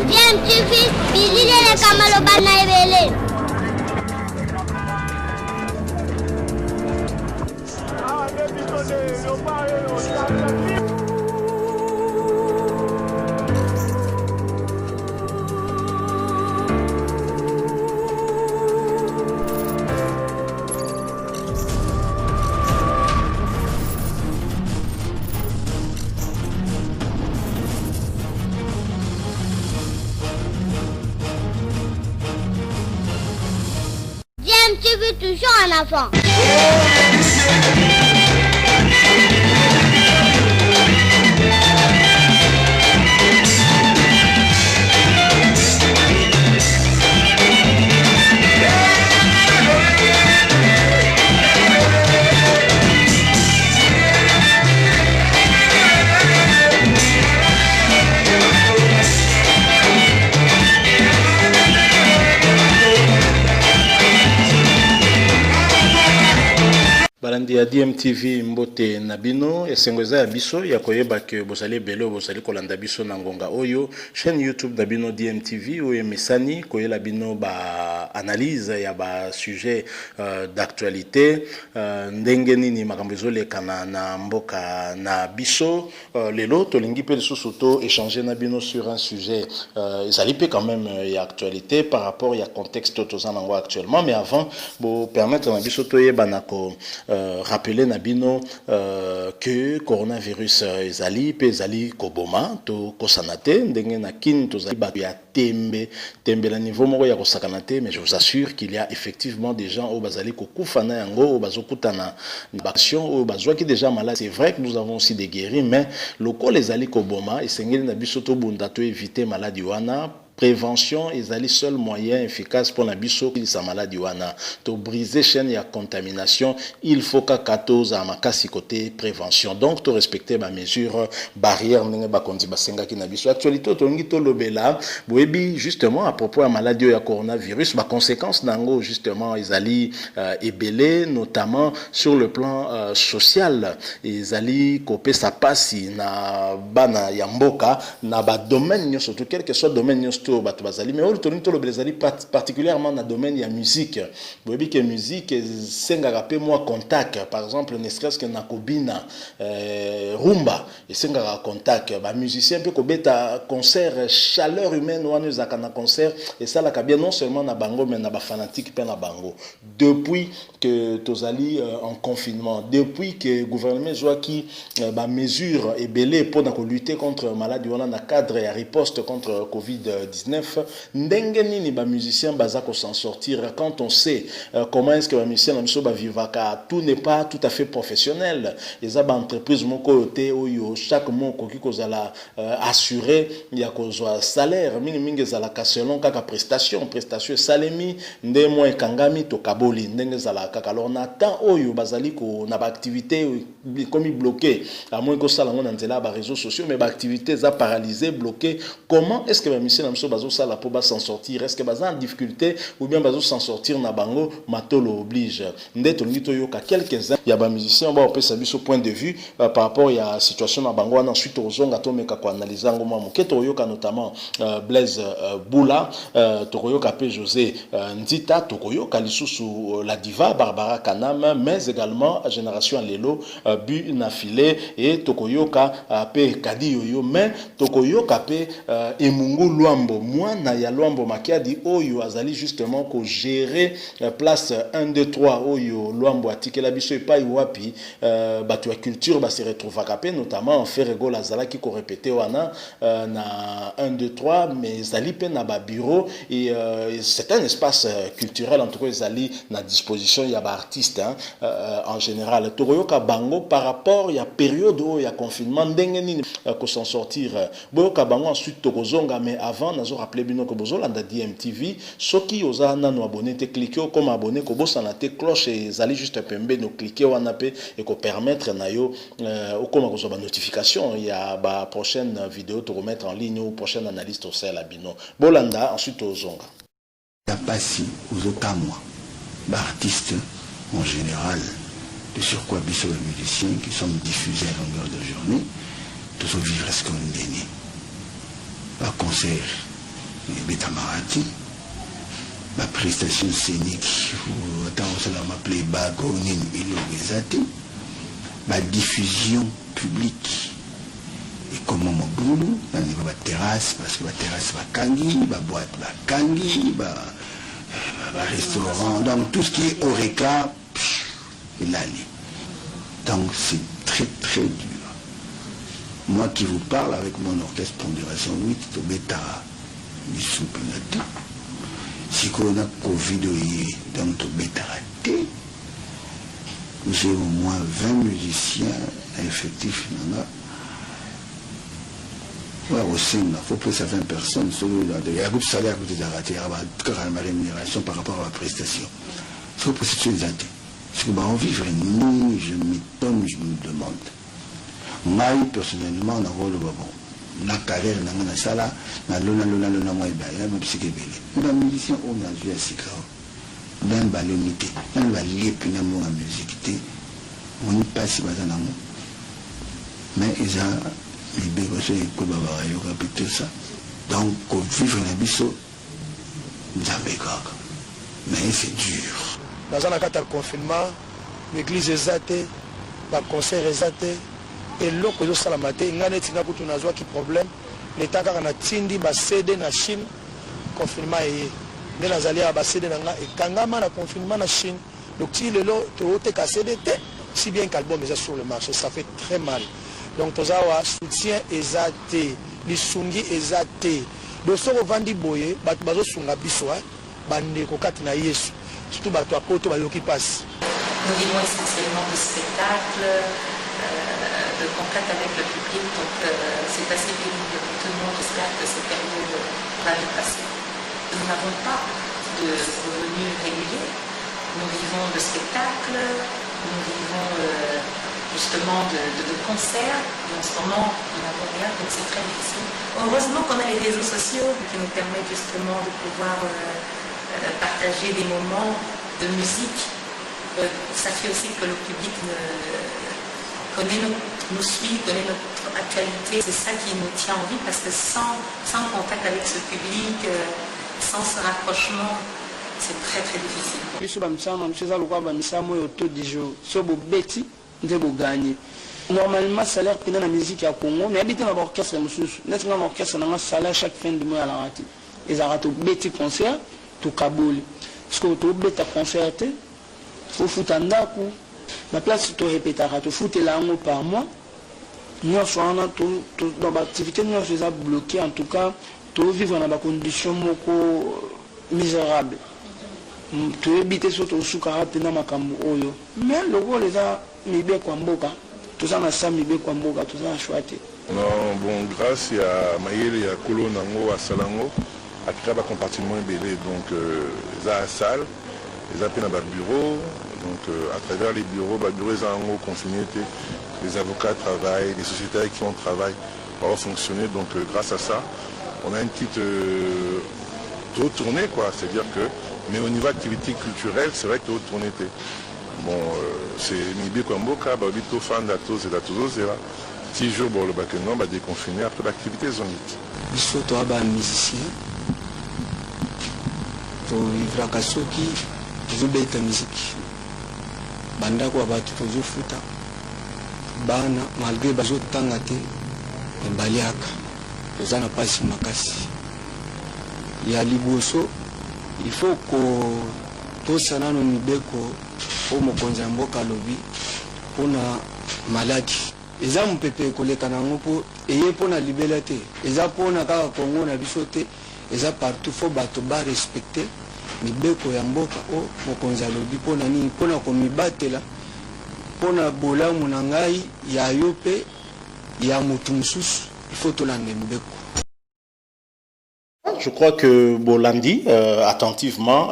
Bien, tu fais, bisous les camalobana et belé. Tu veux toujours un enfant. Balandi ya DMTV mbote nabino esengweza ya biso ya koyeba ke bozali belo bozali kolanda biso na ngonga oyo chaîne YouTube nabino DMTV oyo mesani koyela bino ba analyse ya ba sujet d'actualité ndenge nini makambo ezolekana na mboka na biso lelo tolingi pe lisusu to échanger na bino sur un sujet ezali pe quand même ya actualité par rapport ya contexte tozanango actuellement mais avant bo permettre na biso toyeba na ko rappeler Nabino que coronavirus ezali pe ezali koboma to kosanate ndenge na kin tozali ba ya tembe la niveau moko ya kosakanate mais je vous assure qu'il y a effectivement des gens au bazali kokufa na yango au bazokutana action au bazwaki déjà malade. C'est vrai que nous avons aussi des guéris mais loko les ali koboma esengeli na biso to bunda to éviter maladie wana. Prévention est le seul moyen efficace pour la biso qui sa maladie wana to briser chaîne ya contamination il faut qu'à 14 à makasi côté prévention donc to respecter ma mesure barrière ndenge ba kondi basenga ki na biso actualité to ngi to lobela boyebi justement à propos de la maladie ya coronavirus ba conséquences nango justement ezali ebelé notamment sur le plan social ezali kopé sa pasi na bana ya mboka na ba domaine surtout quel que soit domaine bato bazali mais aujourd'hui to lobelezali particulièrement dans le domaine de la musique boyebi que musique sengaka pe moi contact par exemple ne serait-ce que na kobina rumba sengaka contact ba musicien pe ko beta concert chaleur humaine wana zaka na concert et ça la bien non seulement na bango mais na ba fanatique pe na bango depuis que tozali en confinement depuis que gouvernement joa qui ba mesure et belé pour lutter contre maladie wana na cadre et riposte contre Covid-19 ndenge nini ba musicien bazako s'en sortir quand on sait comment est-ce que ba musicien na biso ba vivaka tout n'est pas tout à fait professionnel les ba entreprise moko te oyo chaque mois koki kozala assuré ya kozwa salaire mingi zala ka selon kaka prestation salemi nde mois kangami to kaboli ndenge zala kaka alors na temps oyo bazali ko na ba activité comme bloqué à moins que ça la na nzela ba réseaux sociaux mais ba activité za paralysé bloqué comment est-ce que ba musicien na biso bazo sala pour s'en sortir est-ce que baza en difficulté ou bien bazo s'en sortir na bango matolo oblige ndeto ngito yoka quelques-uns ya ba musiciens ba opesa biso point de vue par rapport ya situation na bango wana ensuite ozonga to meka ko analyser ngo mwa moketo yoka notamment Blaise Boula tokoyoka pe José Ndita tokoyoka lisusu la diva Barbara Kanam mais également génération lelo bu na filé et tokoyoka pe Kadi Yoyo mais tokoyoka pe Emungu Luambo mwana ya Luambo Makiadi oyo azali justement ko gérer place 1 2 3 oyo Luambo atikela biso epai wapi batu ya culture ba se retrouva kapé notamment en fait rigole azala qui ko répéter wana na 1 2 3 mais zali pe na ba bureau et c'est un espace culturel en tout cas zali na disposition ya ba artiste en général toroyoka bango par rapport ya période où ya confinement ndenge nini ko s'en sortir boyoka bango ensuite tokozonga mais avant nazo rappeler bino ko bozolanda DMTV soki oza nano abonné te cliquer comme abonné ko bosana te cloche et zali juste pembe no cliquer wana pe et ko permettre na yo okoma ko ba notification ya ba prochaine vidéo to remettre en ligne ou prochaine analyse au sel abino bolanda ensuite ozonga la passi aux okamwa artistes en général de sur quoi biso les musiciens qui sont diffusés à longueur de journée tous vivre ce qu'on dit un concert Betamarati, ma prestation scénique, ou attends, on m'a playback, ma diffusion publique. Et comment mon boulot, dans la terrasse, parce que la terrasse va kangi, la boîte va kangi, le restaurant, donc tout ce qui est Oreca, il allait. Donc c'est très très dur. Moi qui vous parle avec mon orchestre Pondération 8, au bêta, du soupinate. Si on a Covid, donc au bêta raté, j'ai au moins 20 musiciens effectifs. Ouais, au sein, il faut plus à 20 personnes. Il y a un groupe salaire qui est raté, il y a ma rémunération par rapport à la prestation. Il faut plus de ça. Parce que en vivre, ni je m'étonne, je me demande. Moi, personnellement, on a un rôle bon. La carrière, on a ça là, on a l'ona, moi, il y a un psyché belé. On a un musicien, on a joué à Sikao. On a un ballonité, on a un lié, puis on a un musique. On n'est pas si bas en amour. Mais ils ont les bébés, ils ont répété ça. Donc, pour vivre un biseau, ils ont bégaga. Mais c'est dur. Dans un cas de confinement, l'église est zatée, le concert est zaté, et l'autre est salamate, il y a un problème. L'État a tindi, il cédé na Chine, confinement est. Il y a un cédé et quand il y a un confinement en Chine, donc si le lot est cédé, si bien qu'album est sur le marché, ça fait très mal. Donc tout ça, soutien est zaté, les sungi est zaté. Donc si on vend des boyés, bazo sunga biswa, bande kokati na yesu. Surtout à Poto, qui passe. Nous vivons essentiellement de spectacles, de contact avec le public, donc c'est assez pénible pour tout le monde. J'espère que cette période va bien passer. Nous n'avons pas de revenus réguliers. Nous vivons de spectacles, nous vivons justement de concerts. Et en ce moment, nous n'avons rien, donc c'est très difficile. Heureusement qu'on a les réseaux sociaux qui nous permettent justement de pouvoir partager des moments de musique. Ça fait aussi que le public nous suit, connaît notre actualité. C'est ça qui nous tient en vie parce que sans contact avec ce public, sans ce rapprochement, c'est très très difficile. Normalement, salaire est dans la musique à Congo, mais habiter dans l'orchestre, l'orchestre a un salaire chaque fin de mois à la rate. Ils ont un petit concert. Tout Kaboul. Parce que tu as concerté, il faut foutre un coup. La place, tu répètes, tu fous la langue par mois. Nous sommes dans l'activité, nous sommes bloqués. En tout cas, tu vivre dans des conditions misérables. Tu habites sur ton soukara, tu n'as pas de mais le rôle est là, il y a tout ça, tout ça, chouette. Non, bon, grâce à Maïel et à Kolo Nango, à Salango, à créer un compartiment belé, donc ils ont une salle, ils ont un bureau, donc à travers les bureaux, ils ont confiné, les avocats travaillent, les sociétés qui ont travaillé pour fonctionner, donc grâce à ça, on a une petite retournée, quoi, c'est-à-dire que, mais au niveau activité culturelle, c'est vrai que retournée. Bon, c'est Mibi Kwamboka, Babito Fan, Datos et Datozo, c'est là. 10 jours, bon, le Bakenon va déconfiner après l'activité zonite. Biso to aba musicien to vivra soki tozobeta musique bandako abatu tozofuta bana malgré bazotanga te baliaka toza na pasi makasi ya liboso il faut ko tosana no mibeko o mokonzi ya mboka lobi mpona maladi eza mopepe koleka nango mpo eye mpona libela te eza mpona kaka kongo na biso te eza partout fo bato barespecte mibeko ya mboka o mokonzi alobi mpona nini mpona komibatela mpona bolamu na ngai ya yo mpe ya motu mosusu ifo tolanda mibeko. Je crois que Bolandi, attentivement,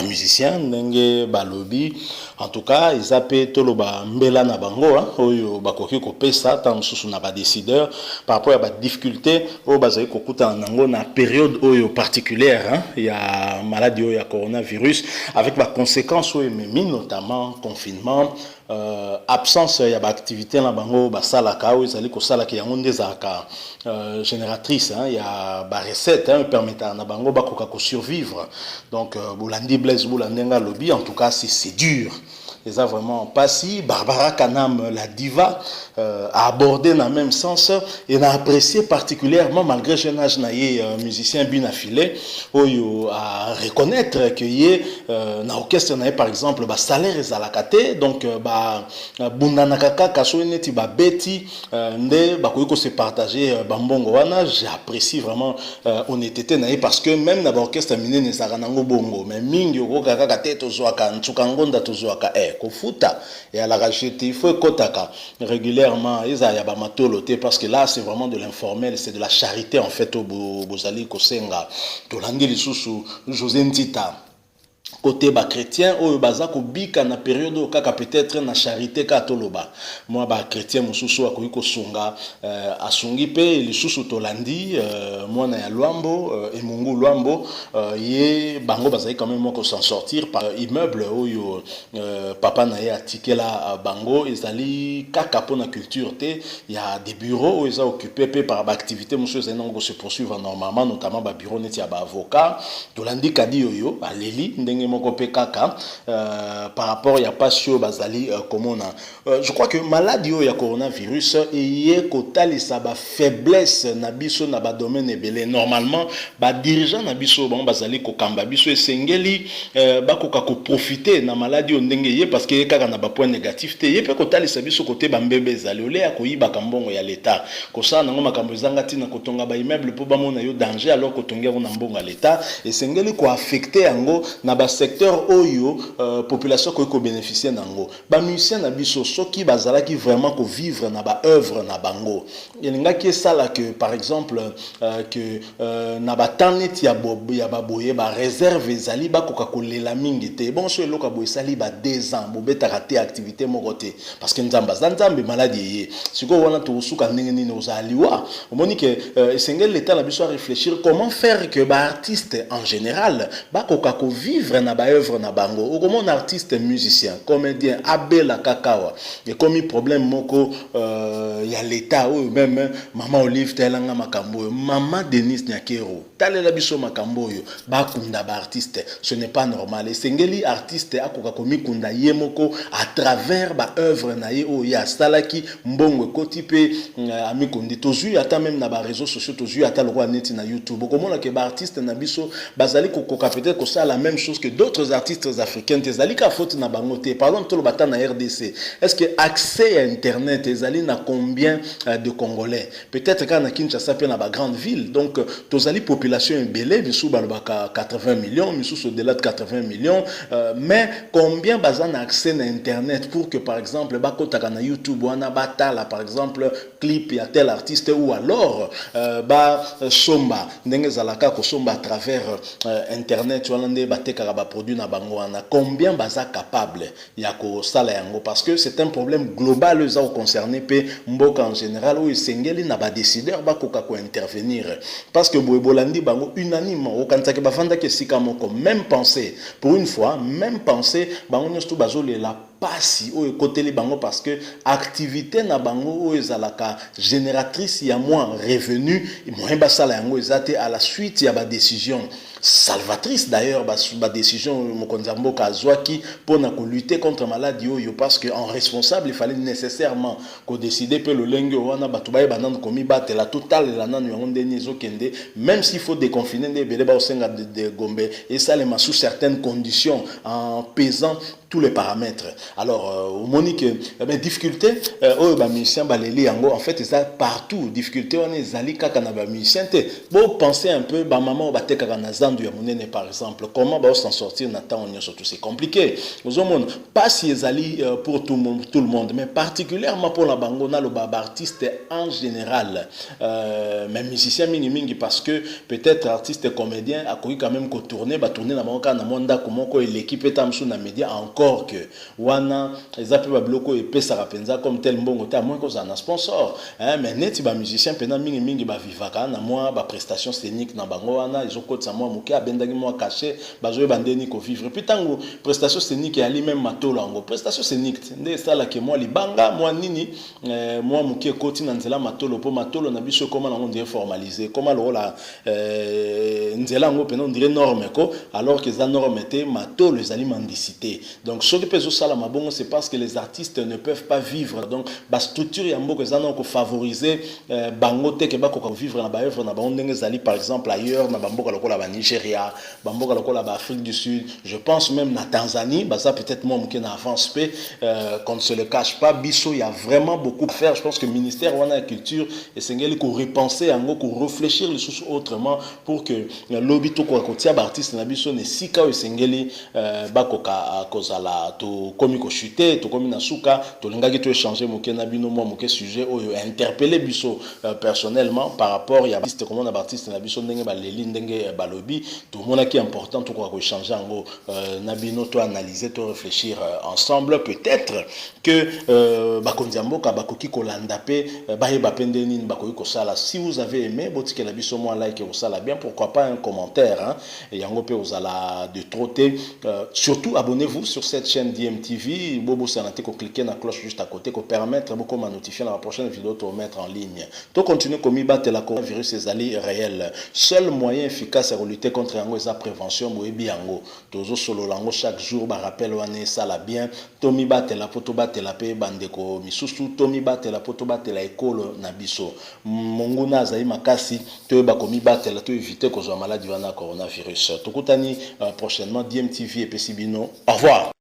musicien, nenge balobi, en tout cas, ils appellent tout ba mbela na bango, oyo bakoki ko pesa tant sous na ba décideur par rapport à ba difficulté au bazai ko kuta nango na période oyo particulière, il y a maladie oyo ya coronavirus avec ba conséquences oyo memi notamment confinement, absence ya ba activité na bango ba sala ka o ezali ko sala ki yango ndezaka génératrice hein, ya ba recette hein, permettant na bango ba koka ko survivre. Donc Bolandi Blaise Bolandenga lobby, en tout cas c'est dur. Les a vraiment pas si Barbara Kanam, la diva, a abordé dans le même sens et a apprécié particulièrement, malgré jeune âge, musicien bien affilé, à reconnaître que y dans l'orchestre, par exemple, salaire est à la kate, donc bundanakaka kasoineti ba beti nde bakoyiko se partager bambongo wana. J'ai apprécié vraiment honnêteté naïe parce que même dans l'orchestre miné ne saranango bongo, mais mingi okaka kate tozwaka ntsukangonda tozwaka kofuta et à la racheter il faut kotaka régulièrement ils a ba matoloté parce que là c'est vraiment de l'informel, c'est de la charité en fait au bozali kosenga tolandi lisusu José Ntita côté ba chrétien ou baza ko bika na période au kaka peut-être na charité katoloba moi ba chrétien mususu akoyiko sunga asungi pe lisusu tolandi moi na ya Luambo et Mungu Luambo ye bango bazali quand même moi ko s'en sortir par immeuble oyo papa na ya tikela bango ezali kaka pona culture te il y a des bureaux où ils sont occupés par activité mususu zenango se poursuivre normalement notamment ba bureau neti ya ba avocat tolandi kadi yoyo aleli ndenge kaka par rapport ya passion bazali komona je crois que maladie ya coronavirus et kotali sa ba faiblesse na biso na ba domaine ebele normalement ba dirigeant na biso bon bazali ko kamba biso esengeli ba koka ko profiter na maladie ndenge ye parce que kaka na ba point négatif te ye pe kotali sa biso côté ba mbebe ezali ole ya koyiba kambongo ya l'état ko sa nango makambo ezangati na kotonga ba immeuble po ba mona yo danger alors kotonga na mbongo ya l'état esengeli ko affecter yango na ba secteur oyo population ko bénéficier nango ba musicien na biso soki bazalaki vraiment ko vivre na ba œuvre na bango elinga ki sala que par exemple que na ba tanet ya ba boye ba réserve ezali ba koka kolela mingi te bon so eloka boye sali ba 2 ans bobeta raté activité mokote parce que nzamba maladie ye siko wana to suka ndenge nini ozaliwa omoni que esengel l'état na biso réfléchir comment faire que ba artiste en général ba koka ko vivre na ba œuvre na bango comme un artiste musicien comédien abela kakawa et comme problème moko ya l'état ou même maman Olive telanga makambo maman Denise Nyakero talela biso makambo yo ba kunda ba artiste ce n'est pas normal et sengeli artiste akoka komi kunda yemoko à travers ba œuvre na ye o ya salaki mbongo kotipe ami kundi tozu ata même na ba réseaux sociaux tozu ata lokwa neti na YouTube komona ke ba artiste na biso bazali kokoka peut-être ko ça la même chose que d'autres artistes africains tezali ka faute na bangote par exemple to bata na RDC est-ce que accès à internet tezali na combien de Congolais peut-être quand na Kinshasa pe na ba grande ville donc tozali population belé bisu balobaka 80 millions bisu au-delà de 80 millions mais combien bazana accès na internet pour que par exemple bakotaka na YouTube wana batala par exemple clip ya tel artiste ou alors ba somba ndenge zalaka ko somba à travers internet wana nde bateka ba produit na bango wana combien baza capable ya ko sala yango parce que c'est un problème global les gens concernés pe mboka en général où sengeli na ba décideur ba koka ko intervenir parce que Bolandi bango unanimement au kantake ba fanda ke sika moko même pensée pour une fois même pensée bango nyosto bazole la pasi au côté les bango parce que activité na bango o ezalaka génératrice ya moins revenu moins basala yango ezate à la suite ya ba décision salvatrice d'ailleurs ba décision mokonzambo kazwaki pour na ko lutter contre maladie yo parce que en responsable il fallait nécessairement ko décider pe le lenge wana batubaye banane komi battre la totale la nanu yango ndeni ezokende même s'il faut déconfiner des belé ba osenga de Gombe et ça les sous certaines conditions en pesant tous les paramètres. Alors Monique difficulté ba musicien baleli yango en fait ça partout difficulté on ezali kaka na ba musicien te bon penser un peu ba maman ba tekaka na zandu ya monene par exemple comment ba s'en sortir na temps on surtout c'est compliqué aux hommes pas si ezali pour tout le monde mais particulièrement pour la bango na le baba artiste en général même musicien mingi parce que peut-être artiste comédien a connu quand même ko tourner na bango na monda comment ko l'équipe etamsu na média encore d'accord que wana eza pe ba bloko epesaka penza comme tel mbongo ta moins cause un sponsor mais neti ba musicien pena mingi ba vivaka na moi ba prestation scénique na bango wana ezokotsa moi moke abendaki moi caché bazoye bandeni ko vivre puis tango prestation scénique ya li même matolo yango prestation scénique nde sala ke moi libanga moi nini moi moke koti na nzela matolo po matolo na biso comment on dirait formaliser comment le la nzela ngo pena on dirait norme ko alors que za norme te matolo ezali mendicité donc ce que peso sala mabongo c'est parce que les artistes ne peuvent pas vivre donc ba structure ya mboko ezana ko favoriser bango te ke ba ko vivre na ba œuvre na ba ndenge zali par exemple ailleurs na bamboka lokola ba Nigeria bamboka lokola ba Afrique du Sud je pense même na Tanzanie bah ça peut-être moi qui na avance pe qu'on ne se le cache pas biso il y a vraiment beaucoup à faire je pense que ministère wana culture et sengeli ko repenser yango ko réfléchir les choses autrement pour que lobby to ko kotia ba artiste na biso ne sika o sengeli ba koka kozala to komi ko chuter to komi na suka to lingaki to échanger moke na bino moi moke sujet o interpeller biso personnellement par rapport ya artiste comment na artiste na biso ndenge ba leli ndenge ba lobby tout le monde qui est important to ko échanger ngo na bino to analyser to réfléchir ensemble peut-être que ba kondiamboka ba koki ko landa pe ba yeba pende nini ba koki ko sala si vous avez aimé botikela biso moi like ko sala bien pourquoi pas un commentaire hein et yango pe osala de trotter surtout abonnez-vous sur cette chaîne DMTV bobo sanate ko cliquer na cloche juste à côté ko permettre beaucoup ma notifier la prochaine vidéo to mettre en ligne to continuer comme battre la coronavirus ezali réel seul moyen efficace à lutter contre yango eza prévention boyebi yango tozo solo lango chaque jour ba rappel wane sala bien to mi battre la poto battre la pe bandeko misusu to mi battre la poto battre la école na biso monguna azali makasi to ba komi battre la to éviter kozwa maladie wana coronavirus tokutani prochainement DMTV et Pesibino au revoir.